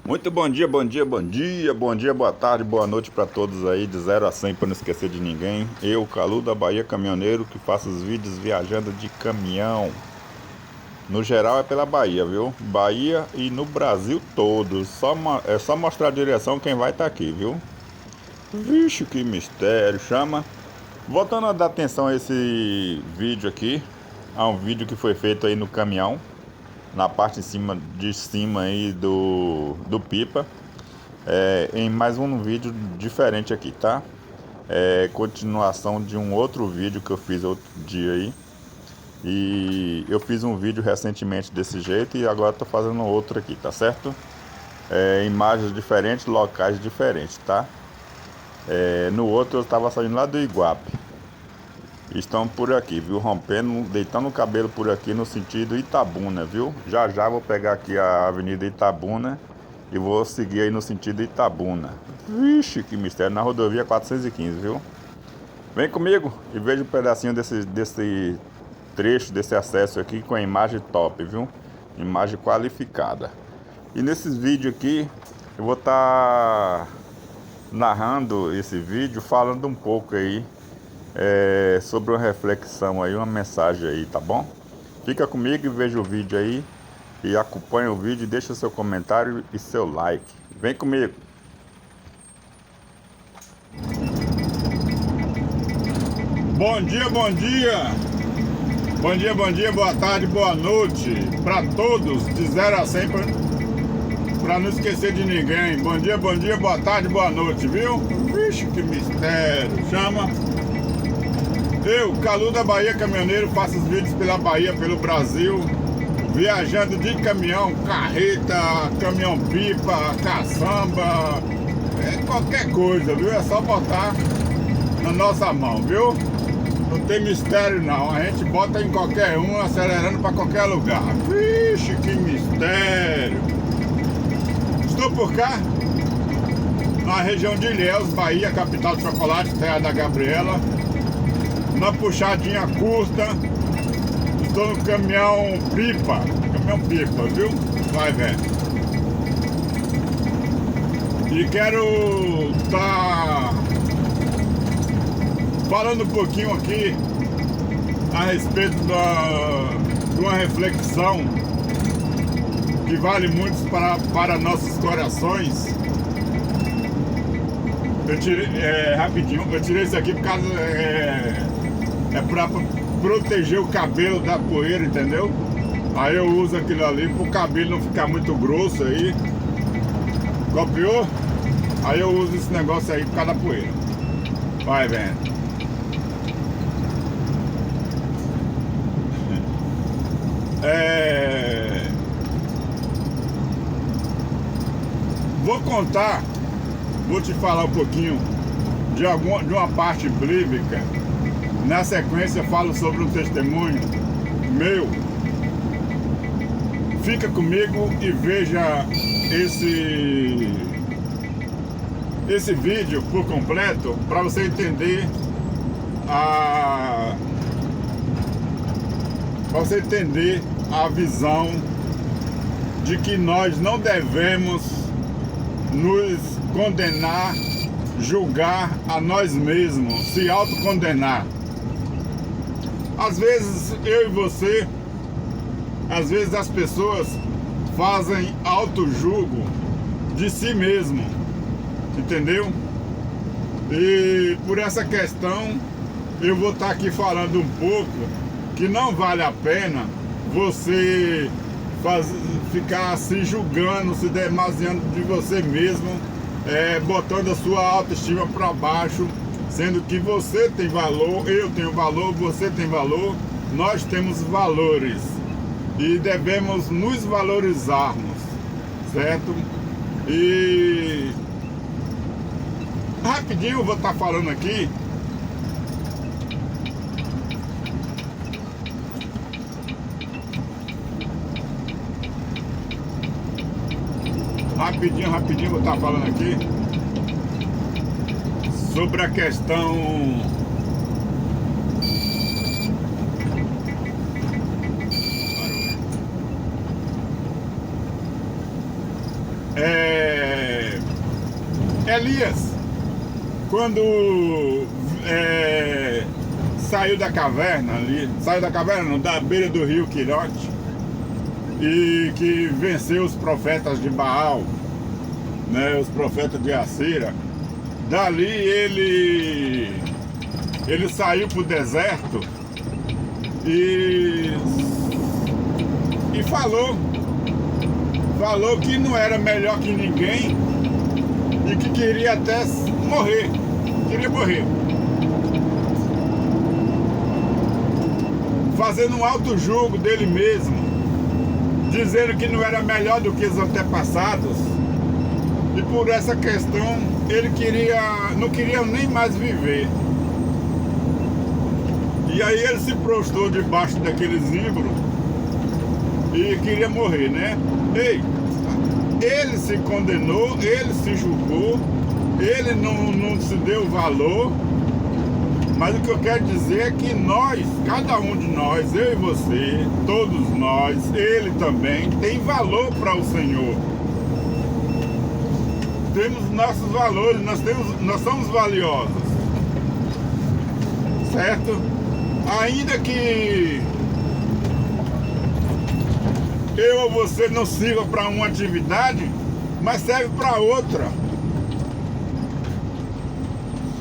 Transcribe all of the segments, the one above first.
Muito bom dia, bom dia, bom dia, bom dia, boa tarde, boa noite para todos aí, de 0 a 100 para não esquecer de ninguém. Eu, Calu da Bahia Caminhoneiro, que faço os vídeos viajando de caminhão. No geral é pela Bahia, viu? Bahia e no Brasil todo. É só mostrar a direção quem vai estar aqui, viu? Vixe, que mistério, chama. Voltando a dar atenção a esse vídeo aqui, a um vídeo que foi feito aí no caminhão, na parte de cima aí do pipa. Em mais um vídeo diferente aqui, tá? Continuação de um outro vídeo que eu fiz outro dia aí. E eu fiz um vídeo recentemente desse jeito e agora tô fazendo outro aqui, tá certo? Imagens diferentes, locais diferentes, tá? No outro eu tava saindo lá do Iguape. Estão por aqui, viu? Rompendo, deitando o cabelo por aqui no sentido Itabuna, viu? Já já vou pegar aqui a Avenida Itabuna e vou seguir aí no sentido Itabuna. Vixe, que mistério, na rodovia 415, viu? Vem comigo e veja um pedacinho desse trecho, desse acesso aqui com a imagem top, viu? Imagem qualificada. E nesses vídeos aqui eu vou estar narrando esse vídeo, falando um pouco aí sobre uma reflexão aí, uma mensagem aí, tá bom? Fica comigo e veja o vídeo aí e acompanha o vídeo, deixa seu comentário e seu like. Vem comigo. Bom dia, bom dia. Bom dia, bom dia, boa tarde, boa noite para todos, de 0 a 100 para não esquecer de ninguém. Bom dia, boa tarde, boa noite, viu? Vixe, que mistério. Chama. Eu, Calu da Bahia Caminhoneiro, faço os vídeos pela Bahia, pelo Brasil, viajando de caminhão, carreta, caminhão-pipa, caçamba, qualquer coisa, viu? É só botar na nossa mão, viu? Não tem mistério não, a gente bota em qualquer um, acelerando para qualquer lugar. Vixe, que mistério! Estou por cá, na região de Ilhéus, Bahia, capital do chocolate, terra da Gabriela. Uma puxadinha curta. Estou no caminhão pipa, viu? Vai ver. E quero estar falando um pouquinho aqui a respeito de uma reflexão que vale muito para nossos corações. Eu tirei, rapidinho, eu tirei isso aqui por causa... para proteger o cabelo da poeira, entendeu? Aí eu uso aquilo ali para o cabelo não ficar muito grosso aí. Copiou? Aí eu uso esse negócio aí por causa da poeira. Vai vendo. Vou te falar um pouquinho de uma parte bíblica. Na sequência eu falo sobre um testemunho meu. Fica comigo e veja esse vídeo por completo para você entender a visão de que nós não devemos nos condenar, julgar a nós mesmos, se autocondenar. Às vezes eu e você, às vezes as pessoas fazem autojulgo de si mesmo, entendeu? E por essa questão eu vou estar aqui falando um pouco que não vale a pena você ficar se julgando, se demasiando de você mesmo, botando a sua autoestima para baixo, sendo que você tem valor, eu tenho valor, você tem valor, nós temos valores e devemos nos valorizarmos, certo? E rapidinho eu vou estar falando aqui rapidinho vou estar falando aqui sobre a questão Elias, quando saiu da caverna ali, saiu da caverna, não, da beira do rio Quirote, e que venceu os profetas de Baal, né, os profetas de Acera, dali ele saiu para o deserto e falou que não era melhor que ninguém e que queria até morrer, fazendo um auto-julgo dele mesmo, dizendo que não era melhor do que os antepassados, e por essa questão ele não queria nem mais viver. E aí ele se prostrou debaixo daquele zimbro e queria morrer, né? Ei, ele se condenou, ele se julgou, ele não se deu valor, mas o que eu quero dizer é que nós, cada um de nós, eu e você, todos nós, ele também, tem valor para o Senhor. Temos nossos valores, nós somos valiosos, certo? Ainda que eu ou você não sirva para uma atividade, mas serve para outra,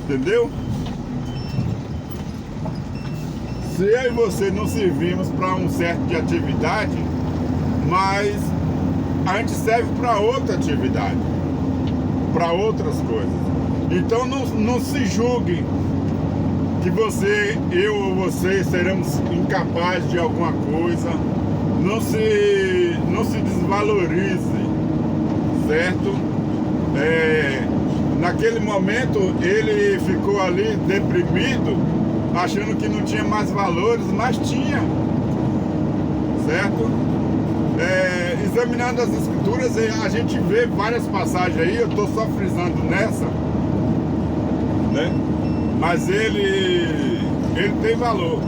entendeu? Se eu e você não servimos para um certo de atividade, mas a gente serve para outra atividade, para outras coisas. Então não se julgue que eu ou você seremos incapazes de alguma coisa. Não se desvalorize, certo? Naquele momento ele ficou ali deprimido, achando que não tinha mais valores, mas tinha, certo? Examinando as escrituras, a gente vê várias passagens aí, eu estou só frisando nessa, né? Mas ele tem valor.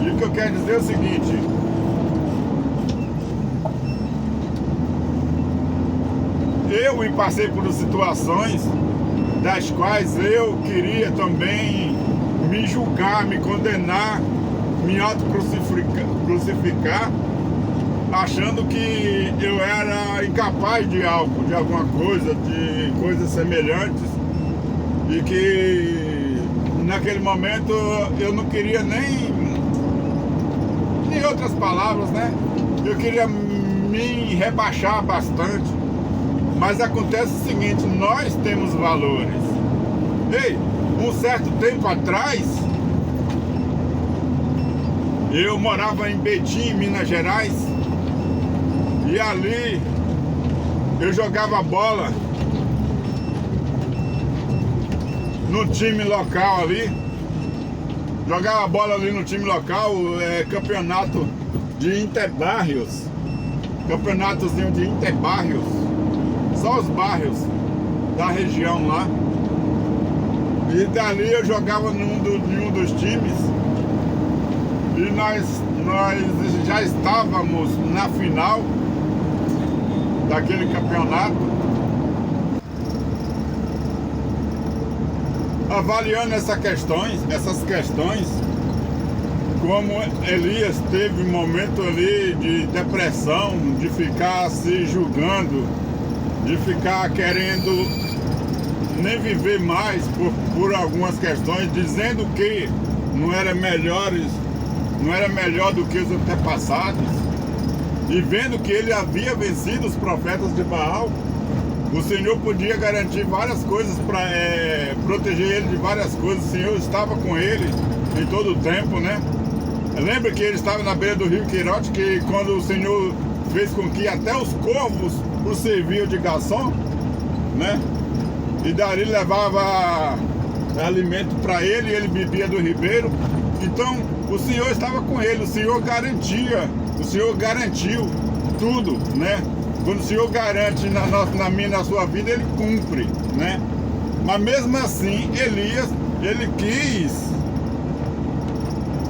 E o que eu quero dizer é o seguinte: eu me passei por situações das quais eu queria também me julgar, me condenar, me auto-crucificar, achando que eu era incapaz de algo, de alguma coisa, de coisas semelhantes, e que naquele momento eu não queria nem outras palavras, né? Eu queria me rebaixar bastante. Mas acontece o seguinte: nós temos valores. Ei, um certo tempo atrás, eu morava em Betim, Minas Gerais, e ali eu jogava bola no time local ali. Jogava bola ali no time local, campeonato de interbairros. Campeonatozinho de interbairros. Só os bairros da região lá. E dali eu jogava em um dos times. E nós já estávamos na final daquele campeonato, avaliando essas questões, como Elias teve um momento ali de depressão, de ficar se julgando, de ficar querendo nem viver mais por algumas questões, dizendo que não era melhor do que os antepassados, e vendo que ele havia vencido os profetas de Baal. O Senhor podia garantir várias coisas, para proteger ele de várias coisas. O Senhor estava com ele em todo o tempo, né? Lembra que ele estava na beira do rio Quirote, que quando o Senhor fez com que até os corvos o serviam de garçom, né? E dali levava alimento para ele, e ele bebia do ribeiro. Então o Senhor estava com ele, o Senhor garantiu tudo, né? Quando o Senhor garante na minha, na sua vida, ele cumpre, né? Mas mesmo assim, Elias,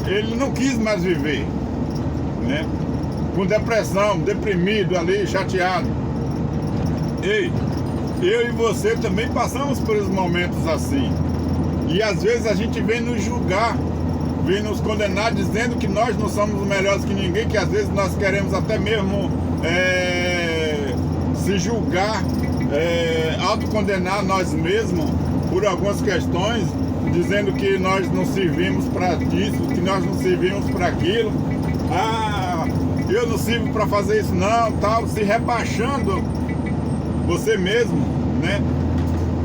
ele não quis mais viver, né? Com depressão, deprimido ali, chateado. Ei, eu e você também passamos por esses momentos assim. E às vezes a gente vem nos julgar, vem nos condenar dizendo que nós não somos melhores que ninguém, que às vezes nós queremos até mesmo se julgar, autocondenar nós mesmos por algumas questões, dizendo que nós não servimos para isso, que nós não servimos para aquilo. Eu não sirvo para fazer isso não, tal, se rebaixando você mesmo, né?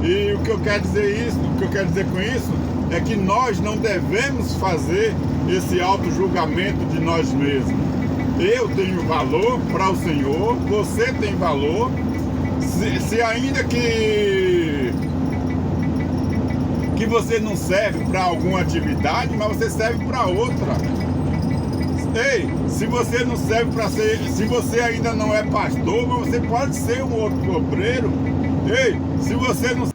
E o que eu quero dizer com isso é que nós não devemos fazer esse auto-julgamento de nós mesmos. Eu tenho valor para o Senhor, você tem valor, se ainda que você não serve para alguma atividade, mas você serve para outra. Ei, se você não serve para ser, se você ainda não é pastor, mas você pode ser um outro obreiro. Ei, se você não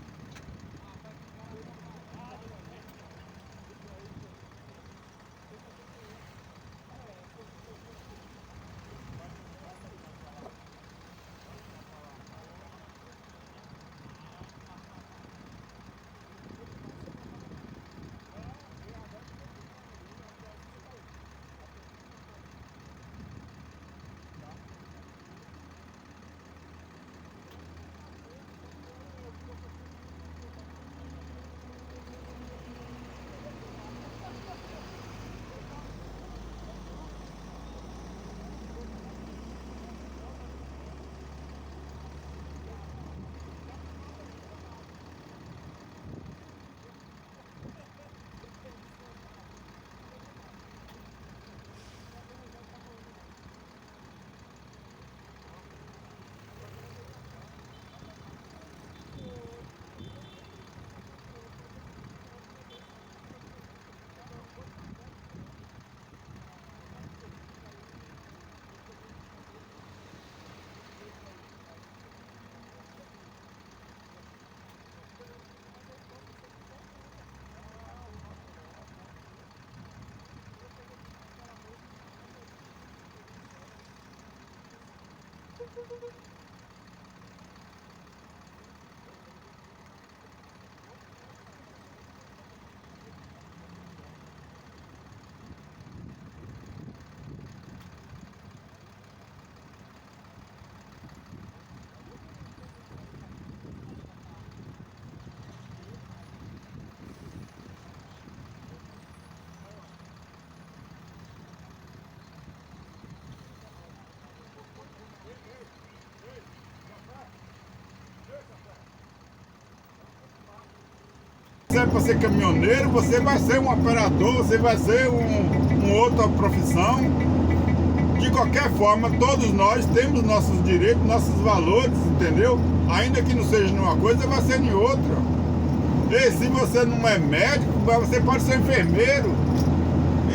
serve para ser caminhoneiro, você vai ser um operador, você vai ser outra profissão. De qualquer forma, todos nós temos nossos direitos, nossos valores, entendeu? Ainda que não seja em uma coisa, vai ser em outra. E se você não é médico, você pode ser enfermeiro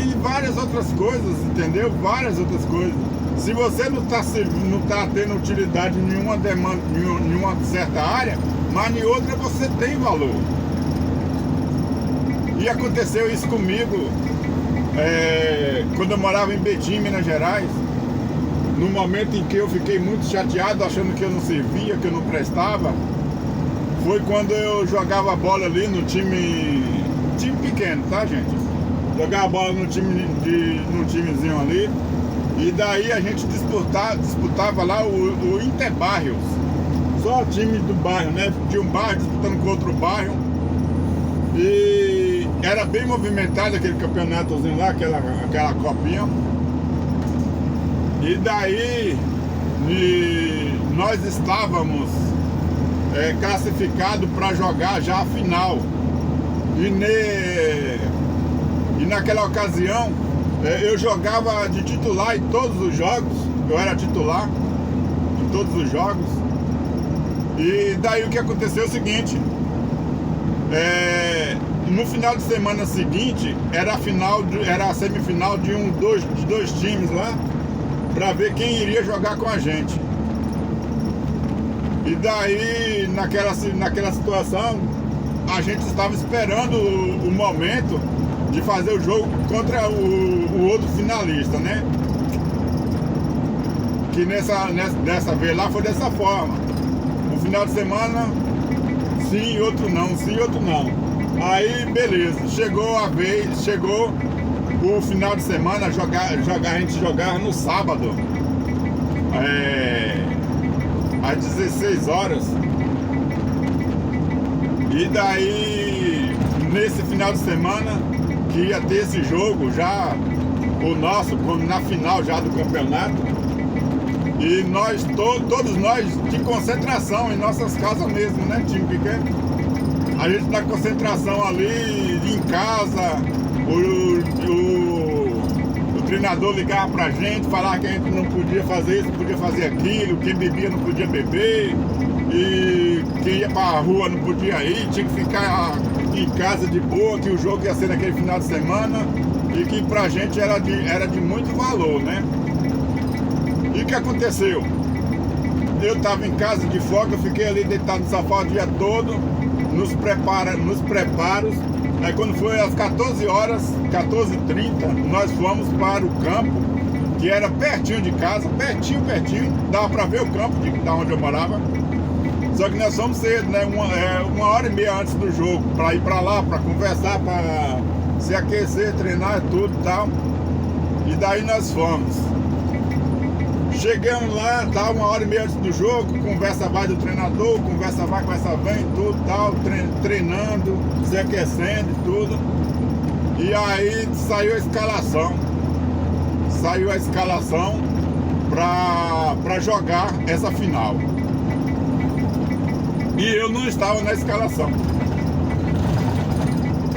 e várias outras coisas, entendeu? Várias outras coisas. Se você não tá tendo utilidade em nenhuma demanda, em nenhuma certa área, mas em outra você tem valor. E aconteceu isso comigo quando eu morava em Betim, Minas Gerais. No momento em que eu fiquei muito chateado, achando que eu não servia, que eu não prestava, foi quando eu jogava bola ali no time pequeno, tá, gente? Jogava bola no timezinho ali, e daí a gente disputava lá o Interbairros. Só time do bairro, né? De um bairro disputando com outro bairro. E era bem movimentado aquele campeonatozinho lá, aquela copinha. E daí nós estávamos classificados para jogar já a final. E naquela ocasião eu jogava de titular em todos os jogos. Eu era titular em todos os jogos. E daí o que aconteceu é o seguinte: no final de semana seguinte era a semifinal de dois times lá, para ver quem iria jogar com a gente. E daí naquela situação a gente estava esperando o momento de fazer o jogo contra o outro finalista, né? Que dessa vez lá foi dessa forma. O final de semana, sim, outro não, sim, outro não. Aí, beleza, chegou a vez, chegou o final de semana, a gente jogava no sábado, às 16 horas. E daí, nesse final de semana, que ia ter esse jogo já, o nosso, na final já do campeonato, e nós, todos nós, de concentração em nossas casas mesmo, né, time pequeno. A gente na concentração ali, em casa, o treinador ligava pra gente, falava que a gente não podia fazer isso, não podia fazer aquilo, quem bebia não podia beber, e quem ia pra rua não podia ir, tinha que ficar em casa de boa, que o jogo ia ser naquele final de semana, e que pra gente era de muito valor, né? E o que aconteceu? Eu estava em casa de folga, eu fiquei ali deitado no sofá o dia todo, nos preparos. Aí quando foi às 14 horas, 14h30, nós fomos para o campo, que era pertinho de casa, pertinho, dava para ver o campo da onde eu morava. Só que nós fomos cedo, né? Uma hora e meia antes do jogo, para ir para lá, para conversar, para se aquecer, treinar e tudo e tal. E daí nós fomos. Chegamos lá, tá, uma hora e meia antes do jogo, conversa vai do treinador, conversa vai, conversa vem, tudo tal, treinando, se aquecendo e tudo. E aí saiu a escalação. Saiu a escalação para jogar essa final. E eu não estava na escalação.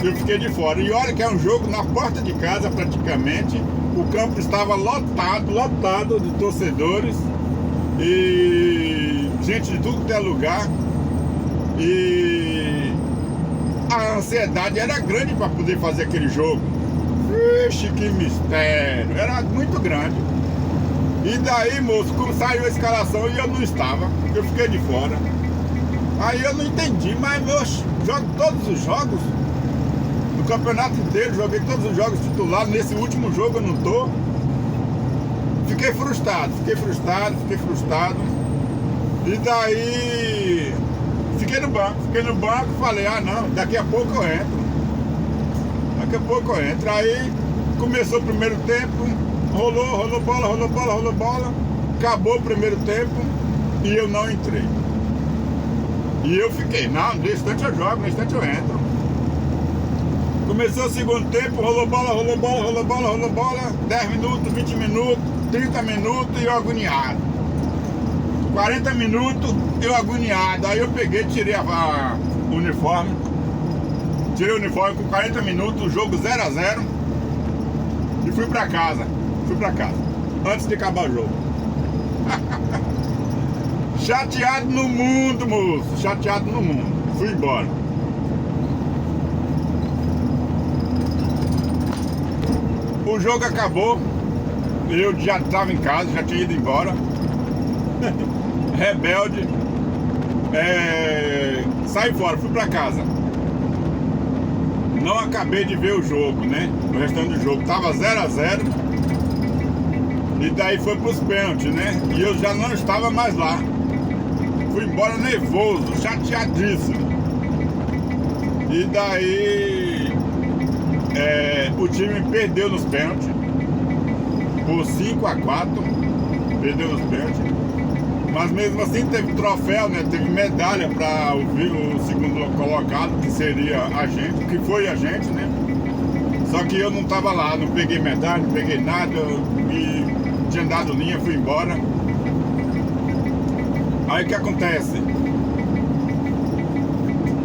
Eu fiquei de fora. E olha que é um jogo na porta de casa praticamente. O campo estava lotado de torcedores e gente de tudo que é lugar. E a ansiedade era grande para poder fazer aquele jogo. Vixe, que mistério! Era muito grande. E daí, moço, como saiu a escalação e eu não estava, eu fiquei de fora. Aí eu não entendi, mas eu jogo todos os jogos. No campeonato inteiro, joguei todos os jogos titulares. Nesse último jogo eu não tô. Fiquei frustrado. E daí fiquei no banco, falei, ah não, daqui a pouco eu entro. Aí começou o primeiro tempo, rolou bola. Acabou o primeiro tempo e eu não entrei. E eu fiquei, não, no instante eu jogo, no instante eu entro. Começou o segundo tempo, rolou bola, 10 minutos, 20 minutos, 30 minutos e eu agoniado. 40 minutos eu agoniado. Aí eu peguei, tirei o uniforme. Tirei o uniforme com 40 minutos, o jogo 0-0. E fui pra casa. Antes de acabar o jogo. Chateado no mundo, moço. Chateado no mundo. Fui embora. O jogo acabou. Eu já estava em casa, já tinha ido embora. Rebelde. Saí fora, fui pra casa. Não acabei de ver o jogo, né? O restante do jogo tava 0-0. E daí foi pros pênaltis, né? E eu já não estava mais lá. Fui embora nervoso, chateadíssimo. E daí o time perdeu nos pênaltis por 5-4. Perdeu nos pênaltis. Mas mesmo assim teve troféu, né? Teve medalha para o segundo colocado, que seria a gente, que foi a gente, né? Só que eu não estava lá, não peguei medalha, não peguei nada, e tinha dado linha, fui embora. Aí o que acontece?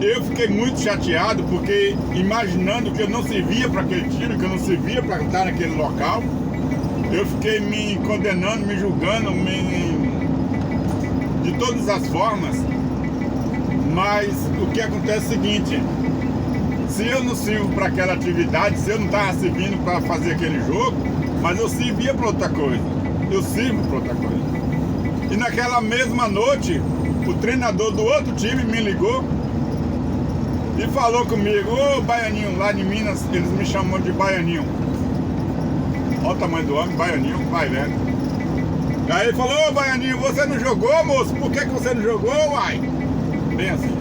Eu fiquei muito chateado porque imaginando que eu não servia para aquele time, que eu não servia para estar naquele local, eu fiquei me condenando, me julgando, de todas as formas. Mas o que acontece é o seguinte: se eu não sirvo para aquela atividade, se eu não estava servindo para fazer aquele jogo, mas eu servia para outra coisa, eu sirvo para outra coisa. E naquela mesma noite, o treinador do outro time me ligou e falou comigo: ô Baianinho, lá de Minas, eles me chamam de Baianinho. Olha o tamanho do homem, Baianinho, vai vendo. Aí ele falou, ô Baianinho, você não jogou, moço? Por que você não jogou, uai? Bem assim.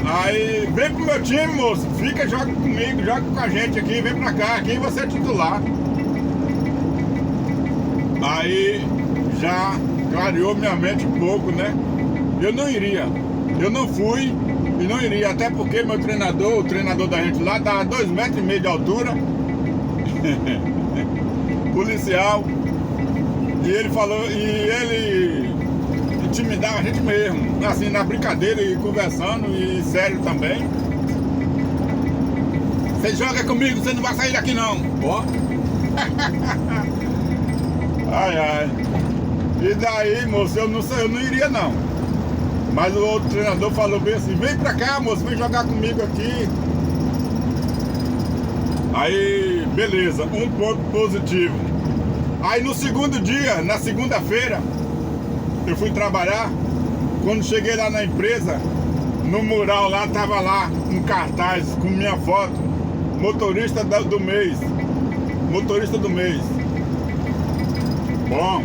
Aí, vem pro meu time, moço. Fica, joga comigo, joga com a gente aqui, vem pra cá, aqui você é titular. Aí, já clareou minha mente um pouco, né? Eu não iria. Eu não fui e não iria, até porque meu treinador, o treinador da gente lá, tava 2,5 metros de altura. Policial. E ele falou, e ele intimidava a gente mesmo, assim, na brincadeira e conversando, e sério também. Você joga comigo, você não vai sair daqui não. Ó. Ai, ai. E daí, moço, eu não iria não. Mas o outro treinador falou bem assim, vem pra cá, moço, vem jogar comigo aqui. Aí, beleza, um ponto positivo. Aí no segundo dia, na segunda-feira, eu fui trabalhar. Quando cheguei lá na empresa, no mural lá, tava lá um cartaz com minha foto, motorista do mês. Motorista do mês. Bom,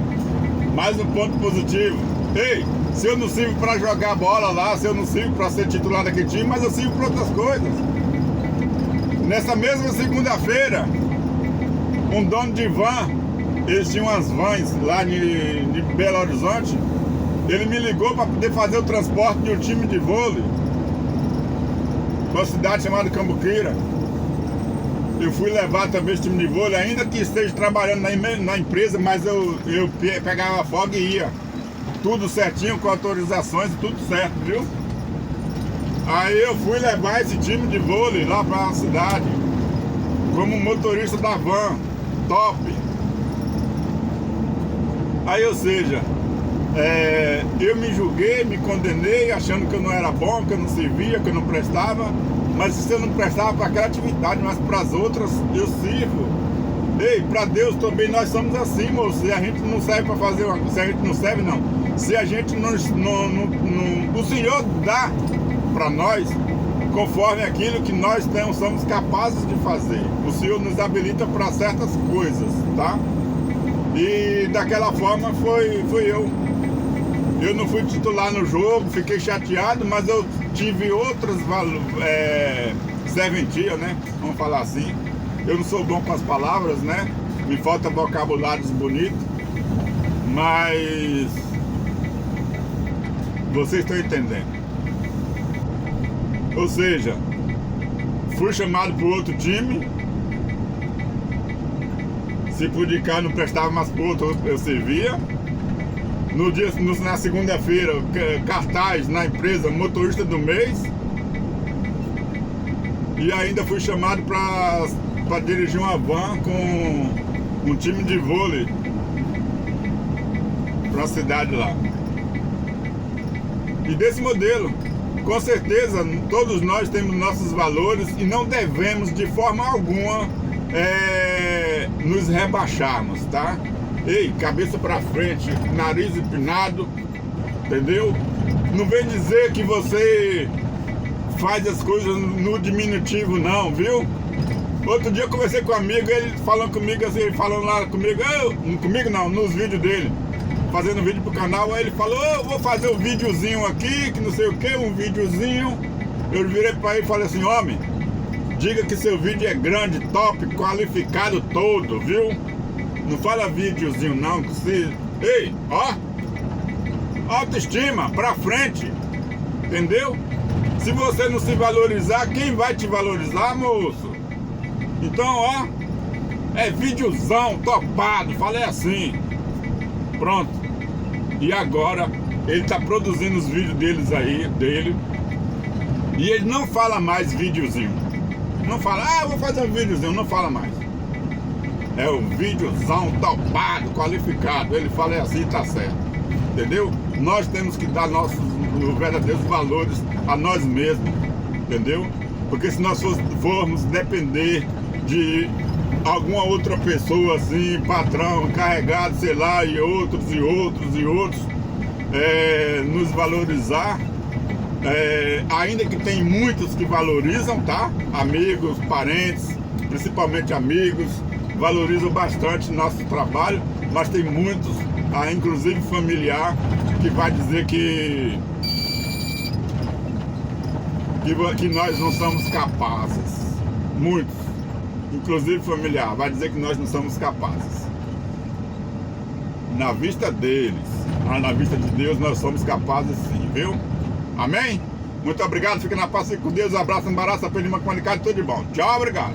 mais um ponto positivo. Ei, se eu não sirvo para jogar bola lá, se eu não sirvo para ser titular daquele time, mas eu sirvo para outras coisas. Nessa mesma segunda-feira, um dono de van, eles tinham umas vans lá de Belo Horizonte, ele me ligou para poder fazer o transporte de um time de vôlei, uma cidade chamada Cambuquira. Eu fui levar também esse time de vôlei, ainda que esteja trabalhando na empresa, mas eu pegava a folga e ia. Tudo certinho, com autorizações e tudo certo, viu? Aí eu fui levar esse time de vôlei lá pra cidade, como motorista da van, top. Aí, ou seja, eu me julguei, me condenei, achando que eu não era bom, que eu não servia, que eu não prestava. Mas se eu não prestava para aquela atividade, mas para as outras eu sirvo. Ei, para Deus também nós somos assim, moço. Se a gente não serve para fazer uma coisa, se a gente não serve, não. Se a gente não o Senhor dá para nós conforme aquilo que nós somos capazes de fazer. O Senhor nos habilita para certas coisas, tá? E daquela forma foi eu. Eu não fui titular no jogo, fiquei chateado, mas eu tive outras serventia, né? Vamos falar assim. Eu não sou bom com as palavras, né? Me falta vocabulários bonitos, mas vocês estão entendendo. Ou seja, fui chamado para outro time. Se por de cá não prestava, mas por outro eu servia. Na segunda-feira, cartaz na empresa, motorista do mês. E ainda fui chamado para dirigir uma van com um time de vôlei para a cidade lá. E desse modelo, com certeza, todos nós temos nossos valores e não devemos de forma alguma nos rebaixarmos, tá? Ei, cabeça pra frente, nariz empinado, entendeu? Não vem dizer que você faz as coisas no diminutivo não, viu? Outro dia eu conversei com um amigo, ele falando comigo assim, falando lá comigo, comigo não, nos vídeos dele, fazendo vídeo pro canal, aí ele falou, eu vou fazer um videozinho aqui, que não sei o que, um videozinho. Eu virei pra ele e falei assim, homem, diga que seu vídeo é grande, top, qualificado todo, viu? Não fala videozinho não, que se... Ei, ó! Autoestima, pra frente! Entendeu? Se você não se valorizar, quem vai te valorizar, moço? Então, ó, é videozão, topado, falei assim. Pronto. E agora, ele tá produzindo os vídeos dele. E ele não fala mais videozinho. Não fala, eu vou fazer um videozinho, não fala mais. É o videozão topado, qualificado. Ele fala assim, tá certo. Entendeu? Nós temos que dar nossos verdadeiros valores a nós mesmos. Entendeu? Porque se nós formos depender de alguma outra pessoa assim, patrão, encarregado, sei lá, e outros, nos valorizar, ainda que tem muitos que valorizam, tá? Amigos, parentes, principalmente amigos, valorizam bastante nosso trabalho, mas tem muitos, inclusive familiar, que vai dizer que nós não somos capazes. Muitos, inclusive familiar, vai dizer que nós não somos capazes. Na vista deles, na vista de Deus, nós somos capazes sim, viu? Amém? Muito obrigado, fica na paz, fique com Deus, abraço, embaraço, apelo, comunicado, tudo de bom. Tchau, obrigado.